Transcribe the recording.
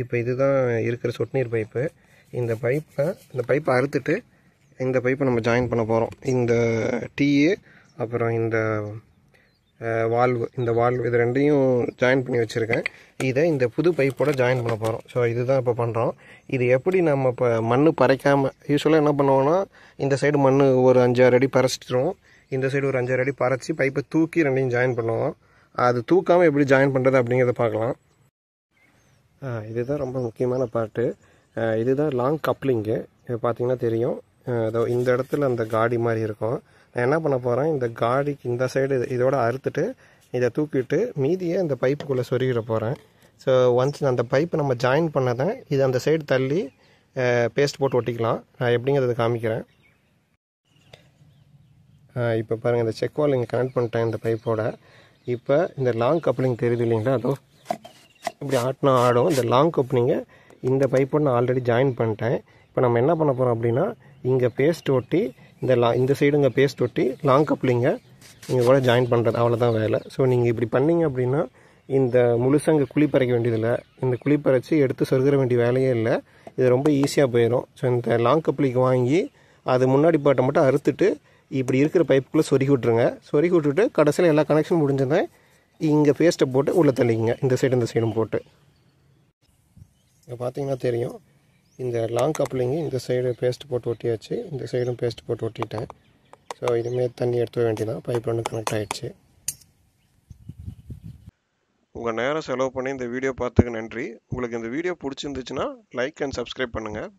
இப்போ இதுதான் இருக்கிற சொட்டு நீர் பைப்பு. இந்த பைப்பை அறுத்துட்டு இந்த பைப்பை நம்ம ஜாயின் பண்ண போகிறோம். இந்த டீயு அப்புறம் இந்த வால்வு இது ரெண்டையும் ஜாயின் பண்ணி வச்சுருக்கேன். இதை இந்த புது பைப்போட ஜாயின் பண்ண போகிறோம். ஸோ இதுதான் இப்போ பண்ணுறோம். இது எப்படி நம்ம இப்போ மண் பறைக்காமல் யூஸ்வலாக என்ன பண்ணுவோன்னா, இந்த சைடு மண் ஒரு 5-6 அடி பறைச்சிட்டுருவோம், இந்த சைடு ஒரு 5-6 அடி பறைச்சி பைப்பை தூக்கி ரெண்டையும் ஜாயின் பண்ணுவோம். அது தூக்காமல் எப்படி ஜாயின் பண்ணுறது அப்படிங்கிறத பார்க்கலாம். இதுதான் ரொம்ப முக்கியமான பார்ட்டு. இதுதான் லாங் கப்ளிங்கு. இது பார்த்திங்கன்னா தெரியும். அதோ இந்த இடத்துல அந்த காடி மாதிரி இருக்கும். நான் என்ன பண்ண போகிறேன், இந்த காடிக்கு இந்த சைடு இதோட அறுத்துட்டு இதை தூக்கிட்டு மீதியை இந்த பைப்புக்குள்ளே சொருகிட போகிறேன். ஸோ ஒன்ஸ் அந்த பைப்பை நம்ம ஜாயின் பண்ணதான் இது அந்த சைடு தள்ளி பேஸ்ட் போட்டு ஒட்டிக்கலாம். நான் எப்படிங்கிறத காமிக்கிறேன். இப்போ பாருங்கள், இந்த செக் வால் இங்கே கனெக்ட் பண்ணிட்டேன் இந்த பைப்போட. இப்போ இந்த லாங் கப்ளிங் தெரியுது இல்லைங்களா, அதோ இப்படி ஆட்டினா ஆடும். இந்த லாங் கப்ளிங்கை இந்த பைப்போடு நான் ஆல்ரெடி ஜாயின் பண்ணிட்டேன். இப்போ நம்ம என்ன பண்ண போகிறோம் அப்படின்னா, இங்கே பேஸ்ட் ஒட்டி இந்த சைடு இங்கே பேஸ்ட் ஒட்டி லாங் கப்ளிங்கை இங்கே கூட ஜாயின் பண்ணுறது, அவ்வளோதான் வேலை. ஸோ நீங்கள் இப்படி பண்ணிங்க அப்படின்னா இந்த முழுசாக இங்கே குழி பறைக்க வேண்டியதில்லை. இந்த குழி பறைச்சி எடுத்து சொருகிற வேண்டிய வேலையே இல்லை. இது ரொம்ப ஈஸியாக போயிடும். ஸோ இந்த லாங் கப்ளிங் வாங்கி அது முன்னாடி பாட்டை மட்டும் அறுத்துட்டு இப்படி இருக்கிற பைப்புக்குள்ளே சொருகி விட்ருங்க. சொருகி விட்டுட்டு கடைசியில் எல்லா கனெக்ஷன் முடிஞ்சதான் இங்கே பேஸ்ட்டை போட்டு உள்ளே தள்ளிங்க, இந்த சைடும் போட்டு. இங்கே பார்த்தீங்கன்னா தெரியும், இந்த லாங் கப்ளிங்கு இந்த சைடு பேஸ்ட் போட்டு ஒட்டியாச்சு, இந்த சைடும் பேஸ்ட் போட்டு ஒட்டிட்டேன். ஸோ இதுமாரி தண்ணி எடுத்து வேண்டியதான். பைப் ஒன்று கனெக்ட் ஆகிடுச்சு. உங்கள் நேரம் செலவு பண்ணி இந்த வீடியோ பார்த்ததுக்கு நன்றி. உங்களுக்கு இந்த வீடியோ பிடிச்சிருந்துச்சுன்னா லைக் அண்ட் சப்ஸ்கிரைப் பண்ணுங்கள்.